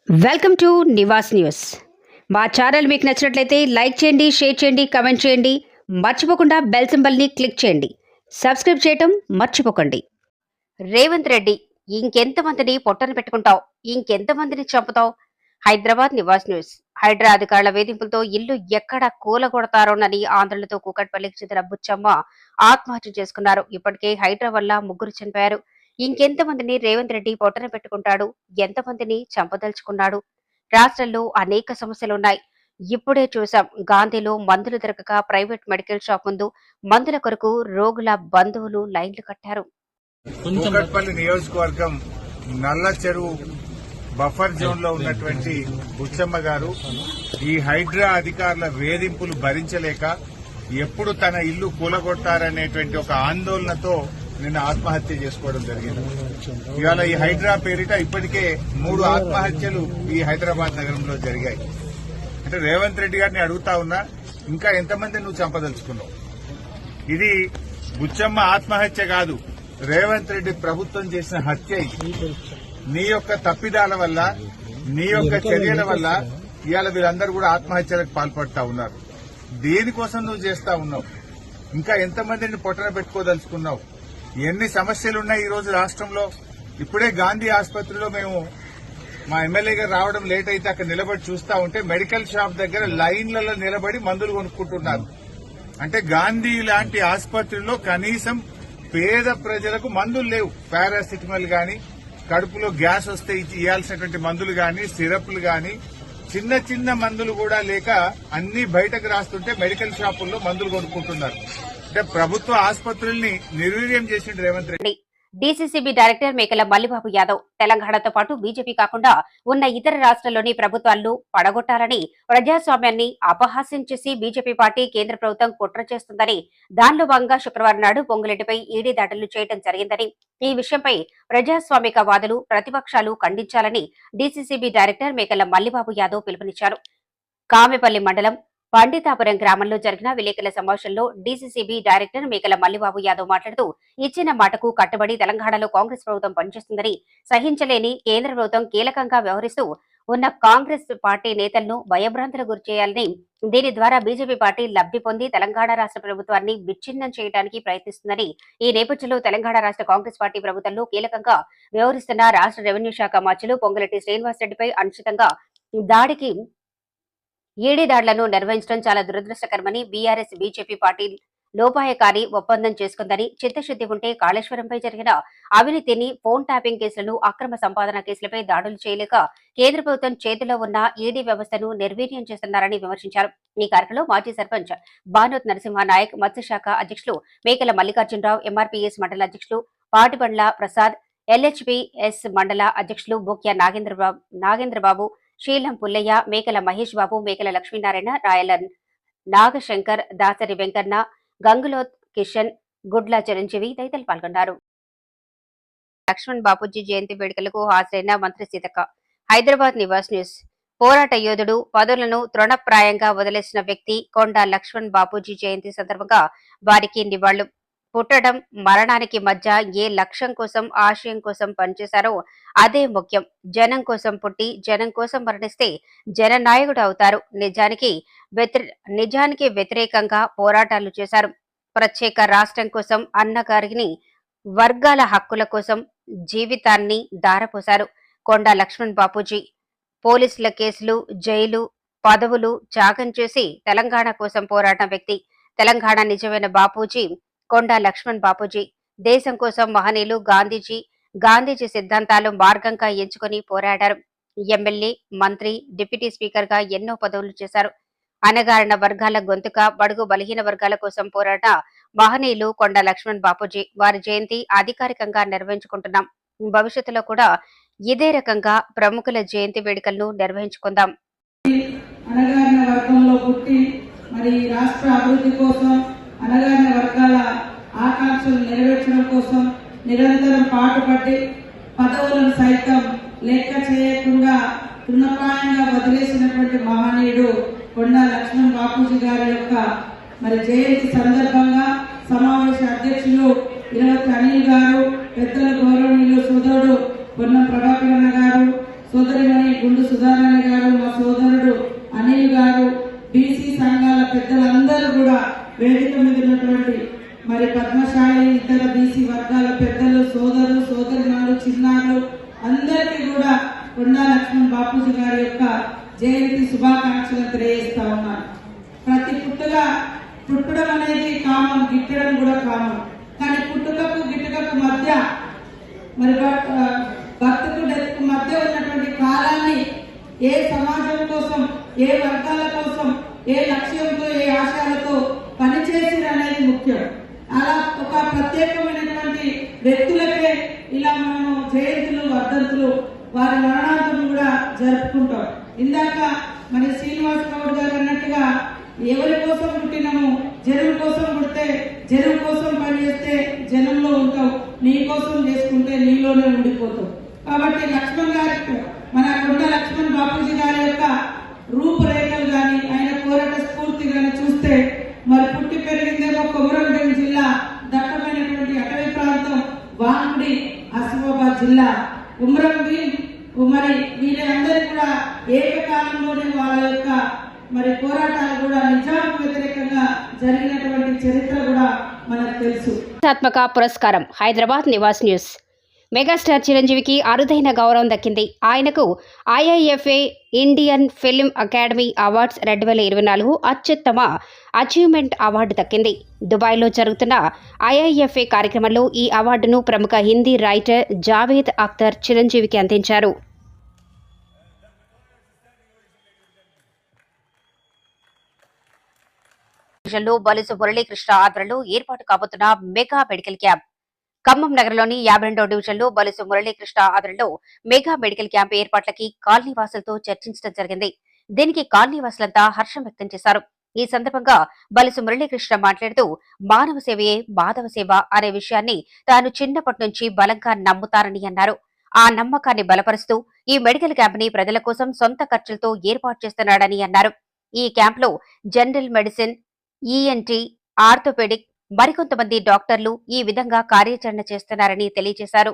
Welcome to Nivas news. మా channel మీకు నచ్చినట్లయితే లైక్ చేయండి, షేర్ చేయండి, కమెంట్ చేయండి. మర్చిపోకుండా బెల్ సింబల్ని క్లిక్ చేయండి. సబ్స్క్రైబ్ చేయటం మర్చిపోకండి. రేవంత్ రెడ్డి, ఇంకెంతమందిని పొట్టన పెట్టుకుంటావు? ఇంకెంతమందిని చంపుతావు? హైదరాబాద్ నివాస్ న్యూస్. హైడ్రా అధికారుల వేధింపులతో ఇల్లు ఎక్కడ కూలగొడతారోనని ఆందోళనతో కూకట్పల్లికి చెందిన బుచ్చమ్మ ఆత్మహత్య చేసుకున్నారు. ఇప్పటికే హైడ్రా వల్ల 3 చనిపోయారు. ఇంకెంతమందిని రేవంత్ రెడ్డి పొట్టన పెట్టుకుంటాడు? ఎంతమందిని చంపదలుచుకున్నాడు? రాష్ట్రంలో అనేక సమస్యలున్నాయి. ఇప్పుడే చూసాం, గాంధీలో మందులు దొరకక ప్రైవేట్ మెడికల్ షాప్ ముందు మందుల కొరకు రోగుల బంధువులు లైన్లు కట్టారు. కూకట్పల్లి నియోజకవర్గం నల్ల చెరువు బఫర్ జోన్ లో ఉన్నటువంటి బుచ్చమ్మ గారు ఈ హైడ్రా అధికారుల వేధింపులు భరించలేక ఎప్పుడు తన ఇల్లు కూలగొట్టారనేటువంటి ఒక ఆందోళనతో నిన్న ఆత్మహత్య చేసుకోవడం జరిగింది. ఇవాళ ఈ హైడ్రా పేరిట ఇప్పటికే 3 ఆత్మహత్యలు ఈ హైదరాబాద్ నగరంలో జరిగాయి. అంటే రేవంత్ రెడ్డి గారిని అడుగుతా ఉన్నా, ఇంకా ఎంతమంది నువ్వు చంపదలుచుకున్నావు? ఇది బుచ్చమ్మ ఆత్మహత్య కాదు, రేవంత్ రెడ్డి ప్రభుత్వం చేసిన హత్య. నీ యొక్క తప్పిదాల వల్ల, నీ యొక్క చర్యల వల్ల ఇవాళ వీళ్ళందరూ కూడా ఆత్మహత్యలకు పాల్పడతా ఉన్నారు. దేనికోసం నువ్వు చేస్తా ఉన్నావు? ఇంకా ఎంతమందిని పొట్టన పెట్టుకోదలుచుకున్నావు? ఎన్ని సమస్యలున్నాయి ఈ రోజు రాష్ట్రంలో. ఇప్పుడే గాంధీ ఆసుపత్రిలో మేము మా ఎమ్మెల్యే గారు రావడం లేట్ అయితే అక్కడ నిలబడి చూస్తా ఉంటే మెడికల్ షాప్ దగ్గర లైన్లలో నిలబడి మందులు కొనుక్కుంటున్నారు. అంటే గాంధీ లాంటి ఆసుపత్రిలో కనీసం పేద ప్రజలకు మందులు లేవు. పారాసిటమాల్ గాని, కడుపులో గ్యాస్ వస్తే ఇవ్వాల్సినటువంటి మందులు గాని, సిరప్లు గాని, చిన్న చిన్న మందులు కూడా లేక అన్ని బయటకు రాస్తుంటే మెడికల్ షాపుల్లో మందులు కొనుక్కుంటున్నారు. అంటే ప్రభుత్వ ఆసుపత్రుల్ని నిర్వీర్యం చేసిండు రేవంత్ రెడ్డి. డీసీసీబీ డైరెక్టర్ మేకల మల్లిబాబు యాదవ్ తెలంగాణతో పాటు బీజేపీ కాకుండా ఉన్న ఇతర రాష్ట్రాల్లోని ప్రభుత్వాలను పడగొట్టాలని, ప్రజాస్వామ్యాన్ని అపహాస్యం చేసి బీజేపీ పార్టీ కేంద్ర ప్రభుత్వం కుట్ర చేస్తుందని, దానిలో భాగంగా శుక్రవారం నాడు పొంగులేటిపై ఈడీ దాడులు చేయడం జరిగిందని, ఈ విషయంపై ప్రజాస్వామిక వాదులు, ప్రతిపక్షాలు ఖండించాలని డీసీసీబీ డైరెక్టర్ మేకల మల్లిబాబు యాదవ్ పిలుపునిచ్చారు. కామెపల్లి మండలం పండితాపురం గ్రామంలో జరిగిన విలేకరుల సమావేశంలో డీసీసీబీ డైరెక్టర్ మేకల మల్లిబాబు యాదవ్ మాట్లాడుతూ, ఇచ్చిన మాటకు కట్టుబడి తెలంగాణలో కాంగ్రెస్ ప్రభుత్వం పనిచేస్తుందని, సహించలేని కేంద్ర ప్రభుత్వం కీలకంగా వ్యవహరిస్తూ ఉన్న కాంగ్రెస్ పార్టీ నేతలను భయభ్రాంతులకు గురిచేయాలని, దీని ద్వారా బీజేపీ పార్టీ లబ్ధి పొంది తెలంగాణ రాష్ట్ర ప్రభుత్వాన్ని విచ్ఛిన్నం చేయడానికి ప్రయత్నిస్తుందని, ఈ నేపథ్యంలో తెలంగాణ రాష్ట్ర కాంగ్రెస్ పార్టీ ప్రభుత్వంలో కీలకంగా వ్యవహరిస్తున్న రాష్ట్ర రెవెన్యూ శాఖ మంత్రులు పొంగులేటి శ్రీనివాసరెడ్డిపై అనుచితంగా దాడికి ఈడీ దాడులను నిర్వహించడం చాలా దురదృష్టకరమని, బీఆర్ఎస్ బీజేపీ పార్టీ లోపాయకారి ఒప్పందం చేసుకుందని, చిత్తశుద్ది ఉంటే కాళేశ్వరంపై జరిగిన అవినీతిని, ఫోన్ ట్యాపింగ్ కేసులను, అక్రమ సంపాదన కేసులపై దాడులు చేయలేక కేంద్ర ప్రభుత్వం చేతిలో ఉన్న ఈడీ వ్యవస్థను నిర్వీర్యం చేస్తున్నారని విమర్శించారు. ఈ కార్యక్రమంలో మాజీ సర్పంచ్ బానోత్ నరసింహనాయక్, మత్స్యశాఖ అధ్యక్షులు మేకల మల్లికార్జునరావు, ఎంఆర్పీఎస్ మండల అధ్యక్షులు పాటిబండ్ల ప్రసాద్, ఎల్హెచ్పీఎస్ మండల అధ్యక్షులు బూక్య నాగేంద్రబాబు, శీలం పుల్లయ్య, మేకల మహేష్ బాబు, మేకల లక్ష్మీనారాయణ, రాయల నాగశంకర్, దాసరి వెంకన్న, గంగులోత్ కిషన్, గుడ్ల చిరంజీవి తదితరులు పాల్గొన్నారు. లక్ష్మణ్ బాపూజీ జయంతి వేడుకలకు హాజరైన మంత్రి సీతక్క. హైదరాబాద్ నివాస్ న్యూస్. పోరాట యోధుడు, పదవులను తృణప్రాయంగా వదిలేసిన వ్యక్తి కొండా లక్ష్మణ్ బాపూజీ జయంతి సందర్భంగా వారికి నివాళులు. పుట్టడం, మరణానికి మధ్య ఏ లక్ష్యం కోసం, ఆశయం కోసం పనిచేశారో అదే ముఖ్యం. జనం కోసం పుట్టి జనం కోసం మరణిస్తే జననాయకుడు అవుతారు. నిజానికి వ్యతిరేకంగా పోరాటాలు చేశారు. ప్రత్యేక రాష్ట్రం కోసం, అన్నగారిని వర్గాల హక్కుల కోసం జీవితాన్ని దారపోశారు కొండా లక్ష్మణ్ బాపూజీ. పోలీసుల కేసులు, జైలు, పదవులు త్యాగం చేసి తెలంగాణ కోసం పోరాడిన వ్యక్తి తెలంగాణ నిజమైన బాపూజీ కొండా లక్ష్మణ్ బాపూజీ. దేశం కోసం మహనీయులు గాంధీజీ సిద్ధాంతాలు మార్గంగా ఎంచుకుని పోరాడారు. ఎమ్మెల్యే, మంత్రి, డిప్యూటీ స్పీకర్ గా ఎన్నో పదవులు చేశారు. అణగారిన వర్గాల గొంతుక, బడుగు బలహీన వర్గాల కోసం పోరాడిన మహనీయులు కొండా లక్ష్మణ్ బాపూజీ. వారి జయంతి అధికారికంగా నిర్వహించుకుంటున్నాం. భవిష్యత్తులో కూడా ఇదే రకంగా ప్రముఖుల జయంతి వేడుకలను నిర్వహించుకుందాం. అణగారిన వర్గంలో పుట్టి మరి రాష్ట్ర అభివృద్ధి కోసం, అణగారిన వర్గాల ఆకాంక్షలు నెరవేర్చడం కోసం నిరంతరం పాటుపడి పదవులను సైతం లెక్క చేయకుండా తృణప్రాయంగా వదిలేసినటువంటి మహనీయుడు కొండా లక్ష్మణ్ బాపూజీ గారి యొక్క మరి జయంతి సందర్భంగా సమావేశ అధ్యక్షులు ఇరవతి అనిల్ గారు, పెద్దల గౌరవనీయులు సోదరుడు పొన్నం ప్రభాకరన్న గారు, సోదరిమణి గుండు సుధారాణి గారు, మా సోదరుడు అనిల్ గారు, బీసీ సంఘాల పెద్దలందరూ కూడా వేదిక మీద ఉన్నటువంటి మరి పద్మశాలి ఇతర బీసీ వర్గాల పెద్దలు, సోదరులు, సోదరిమణులు, చిన్నారులు అందరికీ కూడా కొండా లక్ష్మణ్ బాపూజీ గారి యొక్క జయంతి శుభాకాంక్షలు తెలియజేస్తా ఉన్నాను. ప్రతి పుట్టడం అనేది కామం, గిట్టడం కూడా కామం. కానీ పుట్టుకకు గిట్టుకకు మధ్య మరి భక్తుకు డెత్కు మధ్య ఉన్నటువంటి కాలాన్ని ఏ సమాజం కోసం, ఏ వర్గాల కోసం, ఏ లక్ష్యంతో, ఏ ఆశయాలతో పనిచేసిరనేది ముఖ్యం. అలా ఒక ప్రత్యేకమైనటువంటి వ్యక్తులకే ఇలా మనం జయంతులు, వర్ధంతులు, వారి మరణాంతం కూడా జరుపుకుంటాం. ఇందాక మరి శ్రీనివాస్ గౌడ్ గారు అన్నట్టుగా ఎవరి కోసం పుట్టినాము, జనం కోసం పుడితే జనం కోసం పనిచేస్తే జనంలో ఉంటావు, నీ కోసం చేసుకుంటే నీలోనే ఉండిపోతావు. కాబట్టి లక్ష్మణ్ గారి మన కొండ లక్ష్మణ్ బాపూజీ గారి యొక్క రూపురేఖలు కానీ, ఆయన పోరాట స్ఫూర్తి కానీ చూస్తే మరి పుట్టి పెరిగిందేమో కొమరంభీం జిల్లా, దట్టమైనటువంటి అటవీ ప్రాంతం, వాంగుడి, ఆసిఫాబాద్ జిల్లా. కొమరంభీం మరి వీళ్ళందరూ కూడా ఏకకాలంలోనే వాళ్ళ యొక్క మరి పోరాటాలు కూడా నిజాంకు వ్యతిరేకంగా జరిగినటువంటి చరిత్ర కూడా మనకు తెలుసు. పురస్కారం హైదరాబాద్ నివాస్ న్యూస్. మెగాస్టార్ చిరంజీవికి అరుదైన గౌరవం దక్కింది. ఆయనకు IIFA Indian film academy awards 2024 అత్యుత్తమ అచీవ్మెంట్ అవార్డు దక్కింది. దుబాయ్లో జరుగుతున్న ఐఐఎఫ్ఏ కార్యక్రమంలో ఈ అవార్డును ప్రముఖ హిందీ రైటర్ జావేద్ అఖ్తర్ చిరంజీవికి అందించారు. బలుసు మురళీకృష్ణ ఆధ్వర్యంలో ఏర్పాటు కాబోతున్న మెగా మెడికల్ క్యాంప్. ఖమ్మం నగరంలోని 52వ డివిజన్లో బలుసు మురళీకృష్ణ ఆధ్వర్యంలో మెగా మెడికల్ క్యాంప్ ఏర్పాట్లకి కాలనీవాసులతో చర్చించడం జరిగింది. దీనికి కాలనీవాసులంతా హర్షం వ్యక్తం చేశారు. ఈ సందర్భంగా బలుసు మురళీకృష్ణ మాట్లాడుతూ మానవ సేవయే మాధవ సేవ అనే విషయాన్ని తాను చిన్నప్పటి నుంచి బలంగా నమ్ముతారని అన్నారు. ఆ నమ్మకాన్ని బలపరుస్తూ ఈ మెడికల్ క్యాంప్ ని ప్రజల కోసం సొంత ఖర్చులతో ఏర్పాటు చేస్తున్నాడని అన్నారు. ఈ క్యాంప్ లో జనరల్ మెడిసిన్, ఈఎన్టీ, ఆర్థోపెడిక్, మరికొంతమంది డాక్టర్లు ఈ విధంగా కార్యాచరణ చేస్తున్నారని తెలియజేశారు.